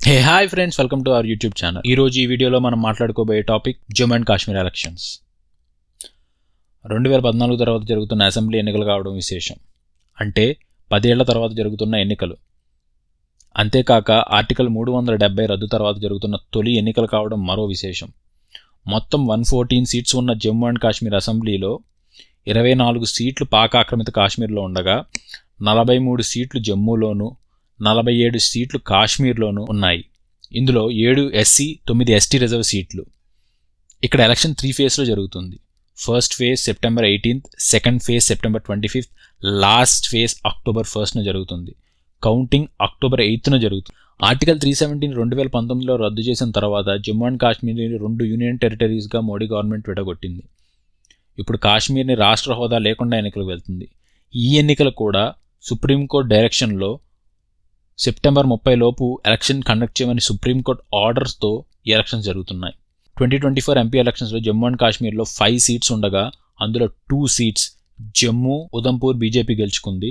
Hey hi friends, welcome to our YouTube channel. ఈరోజు ఈ వీడియోలో మనం మాట్లాడుకోబోయే topic Jammu and Kashmir elections. 2014 తర్వాత జరుగుతున్న అసెంబ్లీ ఎన్నికలు కావడం విశేషం. అంటే 10 ఏళ్ల తర్వాత జరుగుతున్న ఎన్నికలు. అంతేకాక ఆర్టికల్ 370 రద్దు తర్వాత జరుగుతున్న తొలి ఎన్నికలు కావడం మరో విశేషం. మొత్తం 114 సీట్స్ ఉన్న జమ్మూ అండ్ కాశ్మీర్ అసెంబ్లీలో 24 సీట్లు పాక్ ఆక్రమిత కాశ్మీర్లో ఉండగా 43 సీట్లు జమ్మూలోను 47 సీట్లు కాశ్మీర్లోనూ ఉన్నాయి. ఇందులో 7 ఎస్సీ 9 ఎస్టీ రిజర్వ్ సీట్లు. ఇక్కడ ఎలక్షన్ 3 ఫేజ్లో జరుగుతుంది. First phase September 18th, second phase September 25th, last phase October 1st జరుగుతుంది. కౌంటింగ్ అక్టోబర్ 8th జరుగుతుంది. ఆర్టికల్ 370 2019లో రద్దు చేసిన తర్వాత జమ్మూ అండ్ కాశ్మీర్ని 2 యూనియన్ టెరిటరీస్గా మోడీ గవర్నమెంట్ విడగొట్టింది. ఇప్పుడు కాశ్మీర్ని రాష్ట్ర హోదా లేకుండా ఎన్నికలకు వెళ్తుంది. ఈ ఎన్నికలు కూడా సుప్రీంకోర్టు డైరెక్షన్లో సెప్టెంబర్ 30 లోపు ఎలక్షన్ కండక్ట్ చేయమని సుప్రీంకోర్టు ఆర్డర్స్తో ఈ ఎలక్షన్స్ జరుగుతున్నాయి. 2024 ఎంపీ ఎలక్షన్స్లో జమ్మూ అండ్ కాశ్మీర్లో 5 సీట్స్ ఉండగా అందులో 2 సీట్స్ జమ్మూ, ఉదంపూర్ బీజేపీ గెలుచుకుంది.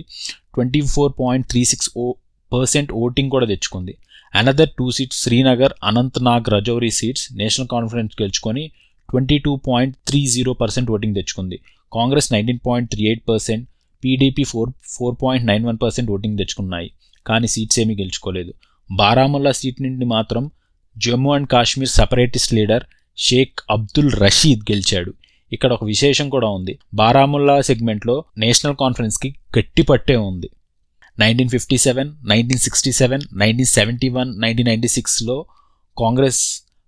24.36% ఓటింగ్ కూడా తెచ్చుకుంది. Another 2 seats Srinagar, Anantnag, Rajouri seats National Conference గెలుచుకొని 22.30% ఓటింగ్ తెచ్చుకుంది. కాంగ్రెస్ 19.38%, పీడీపీ 4.91% ఓటింగ్ తెచ్చుకున్నాయి. కానీ సీట్స్ ఏమీ గెలుచుకోలేదు. బారాముల్లా సీట్ నుండి మాత్రం Jammu and Kashmir separatist leader Sheikh Abdul Rashid గెలిచాడు. ఇక్కడ ఒక విశేషం కూడా ఉంది. బారాముల్లా సెగ్మెంట్లో నేషనల్ కాన్ఫరెన్స్కి గట్టి పట్టే ఉంది. 1957, 1967, 1971, 1996లో కాంగ్రెస్,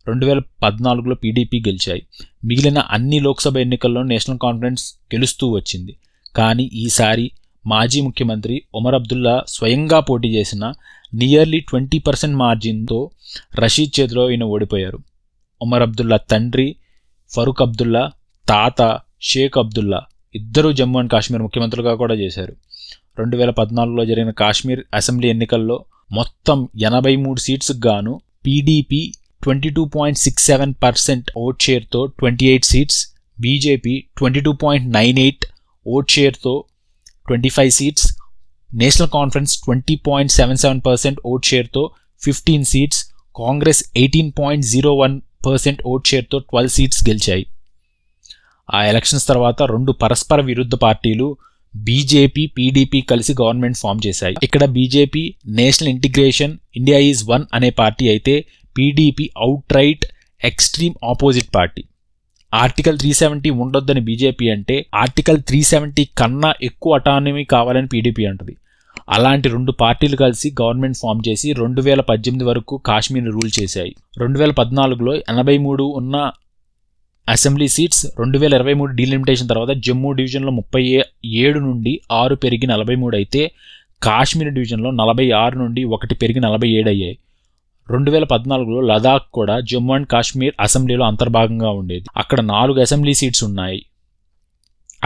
2014లో పీడీపీ గెలిచాయి. మిగిలిన అన్ని లోక్సభ ఎన్నికల్లో నేషనల్ కాన్ఫరెన్స్ గెలుస్తూ వచ్చింది. కానీ ఈసారి మాజీ ముఖ్యమంత్రి ఒమర్ అబ్దుల్లా స్వయంగా పోటీ చేసిన నియర్లీ 20% మార్జిన్తో రషీద్ చేతిలో ఈయన ఓడిపోయారు. ఒమర్ అబ్దుల్లా తండ్రి ఫరూక్ అబ్దుల్లా, తాత షేక్ అబ్దుల్లా ఇద్దరూ జమ్మూ అండ్ కాశ్మీర్ ముఖ్యమంత్రులుగా కూడా చేశారు. 2014లో జరిగిన కాశ్మీర్ అసెంబ్లీ ఎన్నికల్లో మొత్తం 83 సీట్స్కి గాను పీడీపీ 22.67% ఓట్ షేర్తో 28 సీట్స్, బీజేపీ 22.98 ఓట్ షేర్తో 25 సీట్స్, నేషనల్ కాన్ఫరెన్స్ 20.77% ఓట్ షేర్తో 15 సీట్స్, కాంగ్రెస్ 18.01% ఓట్ షేర్తో 12 సీట్స్ గెలిచాయి. ఆ ఎలక్షన్స్ తర్వాత 2 పరస్పర విరుద్ధ పార్టీలు బీజేపీ, పీడీపీ కలిసి గవర్నమెంట్ ఫామ్ చేశాయి. ఇక్కడ BJP national integration India is one అనే పార్టీ అయితే PDP out right extreme opposite party. Article 370 ఉండొద్దని బీజేపీ అంటే ఆర్టికల్ 370 కన్నా ఎక్కువ అటానమీ కావాలని పీడీపీ అంటుంది. అలాంటి 2 పార్టీలు కలిసి గవర్నమెంట్ ఫామ్ చేసి 2018 వరకు కాశ్మీర్ని రూల్ చేశాయి. 2014లో 83 ఉన్న అసెంబ్లీ సీట్స్ 2023 డీలిమిటేషన్ తర్వాత జమ్మూ డివిజన్లో 37 నుండి 6 పెరిగి 43 అయితే కాశ్మీర్ డివిజన్లో 46 నుండి 1 పెరిగి 47 అయ్యాయి. 2014లో లదాఖ్ కూడా జమ్మూ అండ్ కాశ్మీర్ అసెంబ్లీలో అంతర్భాగంగా ఉండేది. అక్కడ 4 అసెంబ్లీ సీట్స్ ఉన్నాయి.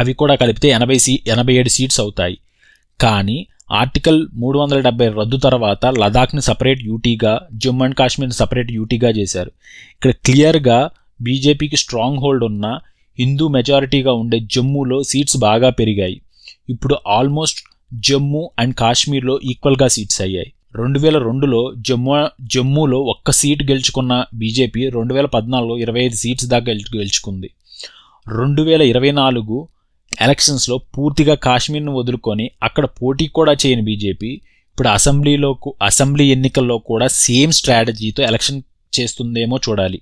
అవి కూడా కలిపితే 87 సీట్స్ అవుతాయి. కానీ ఆర్టికల్ 370 రద్దు తర్వాత లదాఖ్ని సపరేట్ యూటీగా, జమ్మూ అండ్ కాశ్మీర్ని సపరేట్ యూటీగా చేశారు. ఇక్కడ క్లియర్గా బీజేపీకి స్ట్రాంగ్ హోల్డ్ ఉన్న హిందూ మెజారిటీగా ఉండే జమ్మూలో సీట్స్ బాగా పెరిగాయి. ఇప్పుడు ఆల్మోస్ట్ జమ్మూ అండ్ కాశ్మీర్లో ఈక్వల్గా సీట్స్ అయ్యాయి. 2002లో జమ్మూలో 1 సీటు గెలుచుకున్న బీజేపీ 2014లో 25 సీట్స్ దాకా గెలుచుకుంది. 2024 ఎలక్షన్స్లో పూర్తిగా కాశ్మీర్ను వదులుకొని అక్కడ పోటీ కూడా చేయని బీజేపీ ఇప్పుడు అసెంబ్లీ ఎన్నికల్లో కూడా సేమ్ స్ట్రాటజీతో ఎలక్షన్ చేస్తుందేమో చూడాలి.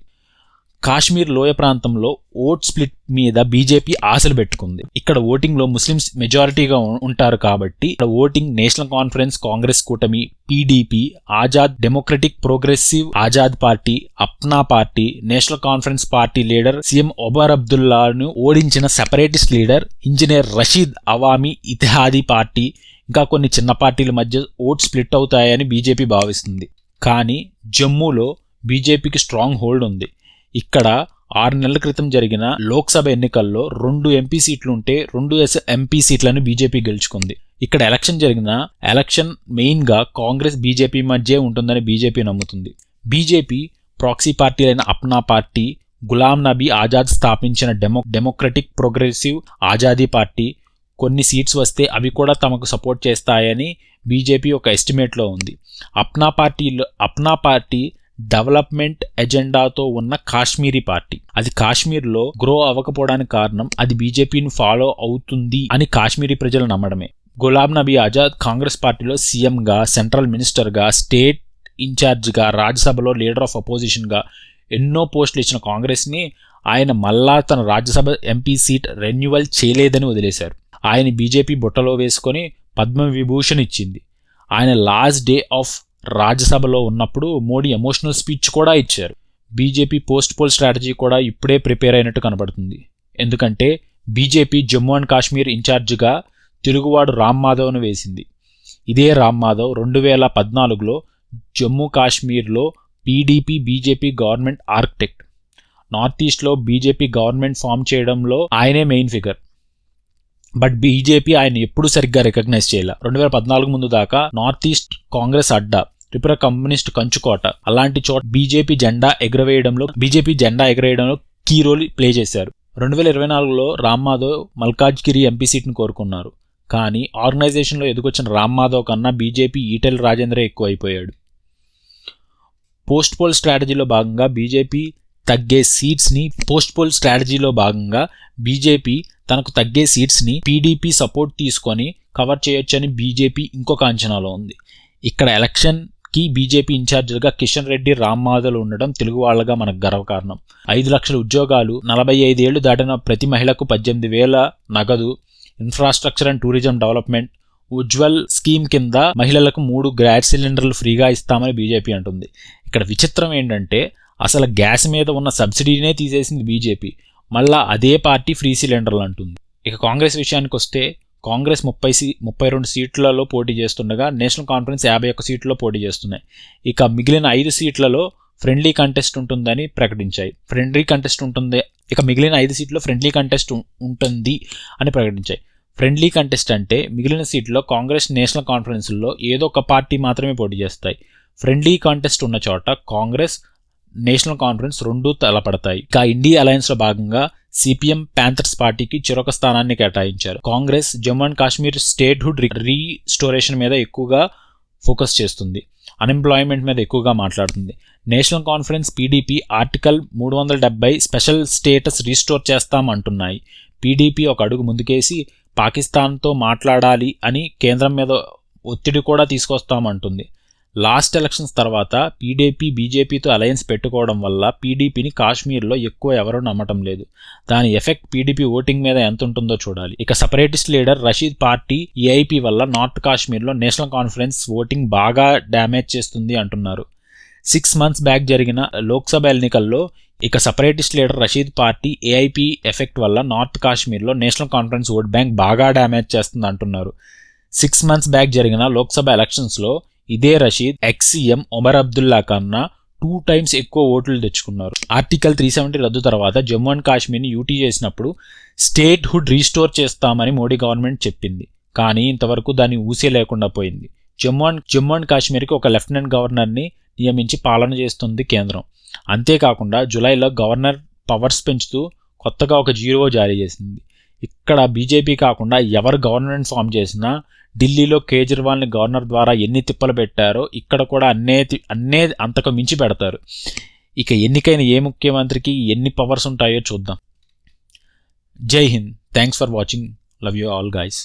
కాశ్మీర్ లోయ ప్రాంతంలో ఓట్ స్ప్లిట్ మీద బీజేపీ ఆశలు పెట్టుకుంది. ఇక్కడ ఓటింగ్లో ముస్లిమ్స్ మెజారిటీగా ఉంటారు కాబట్టి ఇక్కడ ఓటింగ్ నేషనల్ కాన్ఫరెన్స్, కాంగ్రెస్ కూటమి, PDP, Azad Democratic Progressive Azad Party, Apna Party, National Conference party leader CM Omar అబ్దుల్లాను ఓడించిన separatist leader engineer Rashid Awami Ittihadi Party, ఇంకా కొన్ని చిన్న పార్టీల మధ్య ఓట్ స్ప్లిట్ అవుతాయని బీజేపీ భావిస్తుంది. కానీ జమ్మూలో బీజేపీకి స్ట్రాంగ్ హోల్డ్ ఉంది. ఇక్కడ 6 నెలల క్రితం జరిగిన లోక్సభ ఎన్నికల్లో 2 ఎంపీ సీట్లు ఉంటే 2 ఎంపీ సీట్లను బీజేపీ గెలుచుకుంది. ఇక్కడ ఎలక్షన్ మెయిన్గా కాంగ్రెస్, బీజేపీ మధ్య ఉంటుందని బీజేపీ నమ్ముతుంది. బీజేపీ ప్రాక్సీ పార్టీలైన అప్నా పార్టీ, గులాం నబీ ఆజాద్ స్థాపించిన డెమోక్రటిక్ ప్రోగ్రెసివ్ ఆజాదీ పార్టీ, కొన్ని సీట్స్ వస్తే అవి కూడా తమకు సపోర్ట్ చేస్తాయని బీజేపీ ఒక ఎస్టిమేట్లో ఉంది. అప్నా పార్టీ డెవలప్మెంట్ ఎజెండాతో ఉన్న కాశ్మీరీ పార్టీ. అది కాశ్మీర్లో గ్రో అవ్వకపోవడానికి కారణం అది బీజేపీని ఫాలో అవుతుంది అని కాశ్మీరీ ప్రజలు నమ్మడమే. గులాం నబీ ఆజాద్ కాంగ్రెస్ పార్టీలో సీఎంగా, సెంట్రల్ మినిస్టర్గా, స్టేట్ ఇన్ఛార్జ్గా, రాజ్యసభలో లీడర్ ఆఫ్ అపోజిషన్గా ఎన్నో పోస్టులు ఇచ్చిన కాంగ్రెస్ని ఆయన మళ్ళా తన రాజ్యసభ ఎంపీ సీట్ రెన్యువల్ చేయలేదని వదిలేశారు. ఆయన బీజేపీ బుట్టలో వేసుకొని పద్మవిభూషణ్ ఇచ్చింది. ఆయన లాస్ట్ డే ఆఫ్ రాజ్యసభలో ఉన్నప్పుడు మోడీ ఎమోషనల్ స్పీచ్ కూడా ఇచ్చారు. బీజేపీ పోస్ట్ పోల్ స్ట్రాటజీ కూడా ఇప్పుడే ప్రిపేర్ అయినట్టు కనబడుతుంది. ఎందుకంటే బీజేపీ జమ్మూ అండ్ కాశ్మీర్ ఇన్ఛార్జిగా తెలుగువాడు రామ్ మాధవ్ను వేసింది. ఇదే రామ్ మాధవ్ 2014లో జమ్మూ కాశ్మీర్లో PDP BJP government architect. North ఈస్ట్లో బీజేపీ గవర్నమెంట్ ఫామ్ చేయడంలో ఆయనే మెయిన్ ఫిగర్. బట్ బీజేపీ ఆయన ఎప్పుడూ సరిగ్గా రికగ్నైజ్ చేయాల. 2014 ముందు దాకా నార్త్ ఈస్ట్ కాంగ్రెస్ అడ్డా, త్రిపుర కమ్యూనిస్ట్ కంచుకోట, అలాంటి చోట బీజేపీ జెండా ఎగరవేయడంలో కీ రోల్ ప్లే చేశారు. 2024లో రామ్ మాధవ్ మల్కాజ్గిరి ఎంపీ సీట్ను కోరుకున్నారు. కానీ ఆర్గనైజేషన్లో ఎదుకొచ్చిన రామ్ మాధవ్ కన్నా బీజేపీ ఈటెల రాజేంద్రే ఎక్కువ అయిపోయాడు. పోస్ట్ పోల్ స్ట్రాటజీలో భాగంగా బీజేపీ తనకు తగ్గే సీట్స్ని పీడీపీ సపోర్ట్ తీసుకొని కవర్ చేయొచ్చని బీజేపీ ఇంకొక అంచనాలో ఉంది. ఇక్కడ ఎలక్షన్కి బీజేపీ ఇన్ఛార్జిగా కిషన్ రెడ్డి, రామ్ మాధవ్ ఉండడం తెలుగు వాళ్లగా మనకు గర్వకారణం. 5 లక్షల ఉద్యోగాలు, 45 ఏళ్లు దాటిన ప్రతి మహిళకు 18,000 నగదు, infrastructure and tourism development, Ujjwal scheme కింద మహిళలకు 3 గ్యాస్ సిలిండర్లు ఫ్రీగా ఇస్తామని బీజేపీ అంటుంది. ఇక్కడ విచిత్రం ఏంటంటే అసలు గ్యాస్ మీద ఉన్న సబ్సిడీనే తీసేసింది బీజేపీ. మళ్ళా అదే పార్టీ ఫ్రీ సిలిండర్లు అంటుంది. ఇక కాంగ్రెస్ విషయానికి వస్తే కాంగ్రెస్ 32 సీట్లలో పోటీ చేస్తుండగా నేషనల్ కాన్ఫరెన్స్ 51 సీట్లలో పోటీ చేస్తున్నాయి. ఇక మిగిలిన 5 సీట్లలో ఫ్రెండ్లీ కంటెస్ట్ ఉంటుందని ప్రకటించాయి. మిగిలిన 5 సీట్లో ఫ్రెండ్లీ కంటెస్ట్ ఉంటుంది అని ప్రకటించాయి. ఫ్రెండ్లీ కంటెస్ట్ అంటే మిగిలిన సీట్లో కాంగ్రెస్, నేషనల్ కాన్ఫరెన్స్లో ఏదో ఒక పార్టీ మాత్రమే పోటీ చేస్తాయి. ఫ్రెండ్లీ కాంటెస్ట్ ఉన్న చోట కాంగ్రెస్, నేషనల్ కాన్ఫరెన్స్ రెండూ తలపడతాయి. ఇక ఇండియా అలయన్స్లో భాగంగా సిపిఎం ప్యాంథర్స్ పార్టీకి చిరొక స్థానాన్ని కేటాయించారు. Congress Jammu and Kashmir statehood restoration మీద ఎక్కువగా ఫోకస్ చేస్తుంది. అన్ఎంప్లాయ్మెంట్ మీద ఎక్కువగా మాట్లాడుతుంది. National Conference, PDP article 370 special status restore చేస్తామంటున్నాయి. పీడీపీ ఒక అడుగు ముందుకేసి పాకిస్తాన్తో మాట్లాడాలి అని కేంద్రం మీద ఒత్తిడి కూడా తీసుకొస్తామంటుంది. లాస్ట్ ఎలక్షన్స్ తర్వాత పీడీపీ బీజేపీతో అలయన్స్ పెట్టుకోవడం వల్ల పీడీపీని కాశ్మీర్లో ఎక్కువ ఎవరూ నమ్మటం లేదు. దాని ఎఫెక్ట్ పీడీపీ ఓటింగ్ మీద ఎంత ఉంటుందో చూడాలి. ఇక separatist leader Rashid party AIP వల్ల నార్త్ కాశ్మీర్లో నేషనల్ కాన్ఫరెన్స్ ఓటింగ్ బాగా డ్యామేజ్ చేస్తుంది అంటున్నారు. 6 months బ్యాక్ జరిగిన లోక్సభ ఎన్నికల్లో ఇక separatist leader Rashid party AIP effect వల్ల నార్త్ కాశ్మీర్లో నేషనల్ కాన్ఫరెన్స్ ఓట్ బ్యాంక్ బాగా డ్యామేజ్ చేస్తుంది అంటున్నారు. 6 months బ్యాక్ జరిగిన లోక్సభ ఎలక్షన్స్లో ఇదే రషీద్ ఎక్స్-సీఎం ఒమర్ అబ్దుల్లా కన్నా 2 times ఎక్కువ ఓట్లు తెచ్చుకున్నారు. ఆర్టికల్ 370 రద్దు తర్వాత జమ్మూ అండ్ కాశ్మీర్ని యూటీ చేసినప్పుడు స్టేట్హుడ్ రీస్టోర్ చేస్తామని మోడీ గవర్నమెంట్ చెప్పింది. కానీ ఇంతవరకు దాన్ని ఊసే లేకుండా పోయింది. జమ్మూ అండ్ కాశ్మీర్కి ఒక లెఫ్టినెంట్ గవర్నర్ని నియమించి పాలన చేస్తుంది కేంద్రం. అంతేకాకుండా జూలైలో గవర్నర్ పవర్స్ పెంచుతూ కొత్తగా ఒక జీవో జారీ చేసింది. ఇక్కడ బీజేపీ కాకుండా ఎవరు గవర్నమెంట్ ఫామ్ చేసినా ఢిల్లీలో కేజ్రీవాల్ని గవర్నర్ ద్వారా ఎన్ని తిప్పలు పెట్టారో ఇక్కడ కూడా అన్నే అంతకు మించి పెడతారు. ఇక ఎన్నికైన ఏ ముఖ్యమంత్రికి ఎన్ని పవర్స్ ఉంటాయో చూద్దాం. జై Hind. Thanks for watching. Love you all guys.